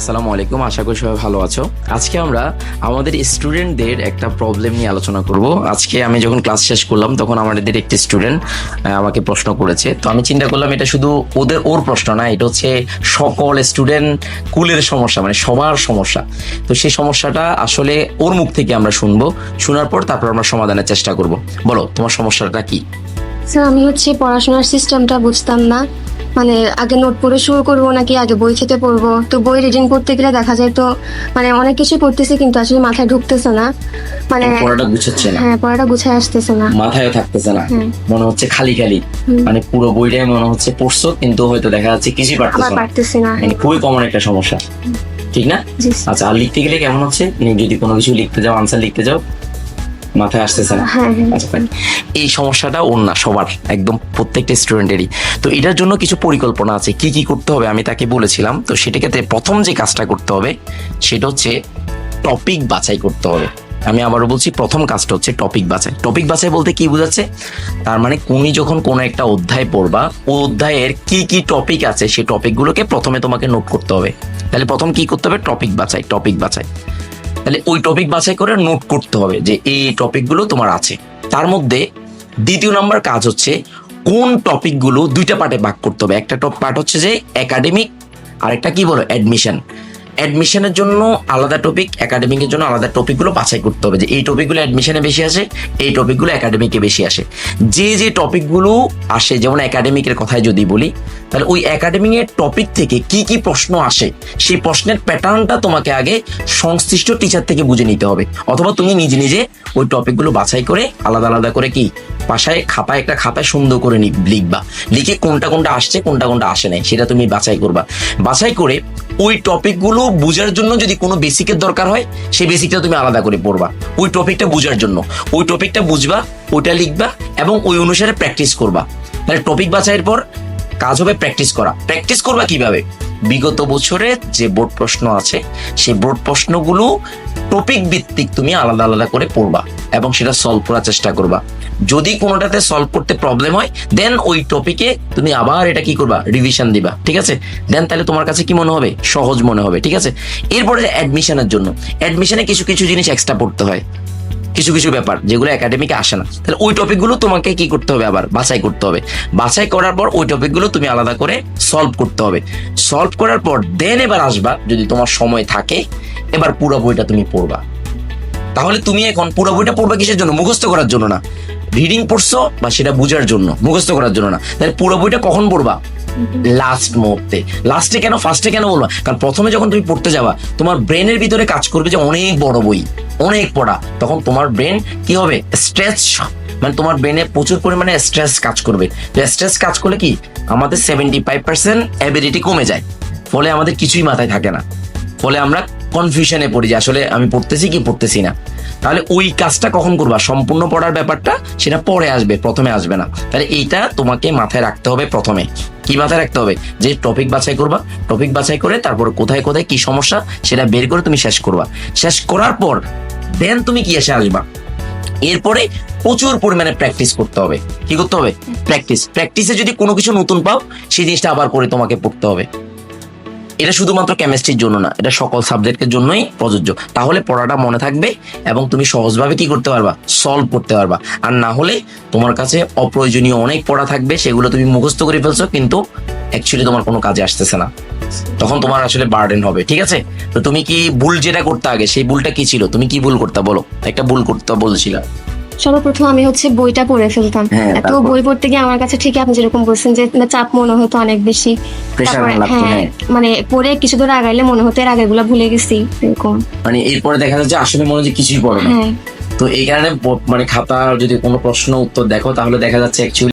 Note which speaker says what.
Speaker 1: আসসালামু আলাইকুম, আশা করি সবাই ভালো আছো। আজকে আমরা আমাদের স্টুডেন্টদের একটা প্রবলেম নিয়ে আলোচনা করব। আজকে আমি যখন ক্লাস শেষ করলাম তখন আমাদের একটি স্টুডেন্ট আমাকে প্রশ্ন করেছে। তো আমি চিন্তা করলাম এটা শুধু ওর প্রশ্ন না, এটা হচ্ছে সকল স্টুডেন্ট কুলের সমস্যা, মানে সবার সমস্যা। তো সেই সমস্যাটা আসলে ওর মুখ থেকে আমরা শুনবো, শোনার পর তারপর আমরা সমাধানের চেষ্টা করব। বলো তোমার সমস্যাটা কি?
Speaker 2: স্যার, আমি পড়াশোনার সিস্টেমটা বুঝতাম না। মানে আগে নোট পড়ে শুরু করবো নাকি আগে বই থেকে পড়বো। তো বই রিডিং করতে গেলে দেখা যায় তো অনেক কিছু পড়তেছি কিন্তু আসলে মাথায় ঢুকতেছে না।
Speaker 1: পড়াটা গুছাচ্ছে না।
Speaker 2: হ্যাঁ, পড়াটা গুছায় আসতেছে না,
Speaker 1: মাথায় থাকতেছে না, মনে হচ্ছে খালি খালি। মানে পুরো বইটাই মনে হচ্ছে পড়ছো কিন্তু হয়তো দেখা যাচ্ছে কিছুই
Speaker 2: পারতেছি না।
Speaker 1: মানে খুবই কমন একটা সমস্যা, ঠিক না? আচ্ছা, আর লিখতে গেলে কেমন হচ্ছে? যদি কোনো কিছু লিখতে যাও, আনসার লিখতে যাও, মাথায় আসতেছে না। আচ্ছা, এই সমস্যাটা ওর না, সবার, একদম প্রত্যেকটা স্টুডেন্টেরই। তো এটার জন্য কিছু পরিকল্পনা আছে, কি কি করতে হবে আমি তাকে বলেছিলাম। তো সেটাকে প্রথম যে কাজটা করতে হবে সেটা হচ্ছে টপিক বাছাই করতে হবে। আমি আবারও বলছি, প্রথম কাজটা হচ্ছে টপিক বাছাই। টপিক বাছাই বলতে কি বোঝাচ্ছে? তার মানে তুমি যখন কোনো একটা অধ্যায় পড়বা, ও অধ্যায়ের কি কি টপিক আছে সেই টপিকগুলোকে প্রথমে তোমাকে নোট করতে হবে। তাহলে প্রথম কি করতে হবে? টপিক বাছাই। টপিক বাছাই, তাহলে ওই টপিক বাছাই করে নোট করতে হবে যে এই টপিকগুলো তোমার আছে। তার মধ্যে দ্বিতীয় নম্বর কাজ হচ্ছে কোন টপিকগুলো দুইটা পার্টে ভাগ করতে হবে। একটা পার্ট হচ্ছে যে একাডেমিক, আর একটা কি বলো, অ্যাডমিশন। অ্যাডমিশনের জন্য আলাদা টপিক, একাডেমিকের জন্য আলাদা টপিকগুলো বাছাই করতে হবে যে এই টপিকগুলো অ্যাডমিশনে বেশি আসে, এই টপিকগুলো একাডেমিকে বেশি আসে। যে যে টপিকগুলো আসে, যেমন একাডেমিকের কথায় যদি বলি, তাহলে ওই একাডেমিকের টপিক থেকে কি কি প্রশ্ন আসে সেই প্রশ্নের প্যাটার্নটা তোমাকে আগে সংশ্লিষ্ট টিচার থেকে বুঝে নিতে হবে, অথবা তুমি নিজে নিজে ওই টপিকগুলো বাছাই করে আলাদা আলাদা করে কি পাশায় একটা খাতায় সুন্দর করে লিখবা। লিখে কোনটা কোনটা আসছে, কোনটা কোনটা আসে নাই সেটা তুমি বাছাই করবা। বাছাই করে ওই টপিকগুলো বুঝার জন্য যদি কোনো বেসিকের দরকার হয়, সেই বেসিকটা তুমি আলাদা করে পড়বা ওই টপিকটা বুঝার জন্য। ওই টপিকটা বুঝবা, ওইটা লিখবা এবং ওই অনুসারে প্র্যাকটিস করবা। তাহলে টপিক বাছাইয়ের পর কাজ হবে প্র্যাকটিস করা। প্র্যাকটিস করবা কিভাবে? বিগত বছরের যে বোর্ড প্রশ্ন আছে সেই বোর্ড প্রশ্নগুলো টপিক ভিত্তিক তুমি আলাদা আলাদা করে পড়বা এবং সেটা সলভ করার চেষ্টা করবা। যদি কোনোটাতে সলভ করতে প্রবলেম হয়, দেন ওই টপিকে তুমি আবার এটা কি করবা, রিভিশন দিবা, ঠিক আছে? দেন তাহলে তোমার কাছে কি মনে হবে? সহজ মনে হবে, ঠিক আছে? এরপরে অ্যাডমিশনের জন্য, অ্যাডমিশনে কিছু কিছু জিনিস এক্সট্রা পড়তে হয়, কিছু কিছু ব্যাপার যেগুলো একাডেমিকে আসে না। তাহলে ওই টপিকগুলো তোমাকে কি করতে হবে? আবার বাছাই করতে হবে। বাছাই করার পর ওই টপিকগুলো তুমি আলাদা করে সলভ করতে হবে। সলভ করার পর দেন এবার আসবা, যদি তোমার সময় থাকে, এবার পুরো বইটা তুমি পড়বা। তাহলে তুমি এখন পুরো বইটা পড়বা কিসের জন্য? মুখস্থ করার জন্য না। রিডিং পড়ছো বা সেটা বোঝার জন্য, মুখস্থ করার জন্য না। তাহলে পুরো বইটা কখন পড়বা? লাস্ট মুহূর্তে। লাস্টে কেন, ফার্স্টে কেন বলবা? কারণ প্রথমে যখন তুমি পড়তে যাবা, তোমার ব্রেনের ভিতরে কাজ করবে যে অনেক বড় বই, অনেক পড়া। তখন তোমার ব্রেন কি হবে? স্ট্রেস, মানে তোমার ব্রেনে প্রচুর পরিমাণে স্ট্রেস কাজ করবে। তো স্ট্রেস কাজ করলে কি আমাদের 75% অ্যাবিলিটি কমে যায়, ফলে আমাদের কিছুই মাথায় থাকে না। ফলে আমরা কনফিউশনে পড়ি যে আসলে আমি পড়তেছি কি পড়তেছি না। তাহলে ওই কাজটা কখন করবা? সম্পূর্ণ পড়ার ব্যাপারটা সেটা পরে আসবে, প্রথমে আসবে না। তাহলে এইটা তোমাকে মাথায় রাখতে হবে। প্রথমে কি মাথায় রাখতে হবে? যে টপিক বাছাই করবা, টপিক বাছাই করে তারপর কোথায় কোথায় কি সমস্যা সেটা বের করে তুমি শেষ করবা। শেষ করার পর দেন তুমি কি এসে আসবা, এরপরে প্রচুর পরিমাণে প্র্যাকটিস করতে হবে। কি করতে হবে? প্র্যাকটিসে যদি কোনো কিছু নতুন পাও, সেই জিনিসটা আবার করে তোমাকে পড়তে হবে। এটা শুধুমাত্র কেমিস্ট্রির জন্য না, এটা সকল সাবজেক্টের জন্যই প্রযোজ্য। তাহলে পড়াটা মনে থাকবে এবং তুমি সহজভাবে কি করতে পারবা? সলভ করতে পারবা। আর না হলে তোমার কাছে অপ্রয়োজনীয় অনেক পড়া থাকবে, সেগুলো তুমি মুখস্থ করে ফেলছো কিন্তু অ্যাকচুয়ালি তোমার কোনো কাজে আসতেছে না, তখন তোমার আসলে বার্ডেন হবে, ঠিক আছে? তো তুমি কি ভুল যেটা করতে আগে, সেই ভুলটা কি ছিল? তুমি কি ভুল করতে, বলো? একটা ভুল করতে বলছিলা।
Speaker 2: সর্বপ্রথম আমি বইটা পড়ে ফেলতাম। তো বই পড়তে গিয়ে আমার কাছে ঠিকই আপনি যেরকম বলছেন যে চাপ মনে হতো অনেক বেশি। মানে পড়ে কিছু দূর আগাইলে মনে হতো এর আগেগুলো ভুলে গেছি, এরকম।
Speaker 1: মানে এরপরে দেখা যাচ্ছে আসলে মনে হচ্ছে কিছুই পড়ে না। তো এই কারণে মানে খাতা যদি কোনো প্রশ্ন উত্তর দেখো, তাহলে দেখা যাচ্ছে অ্যাকচুয়ালি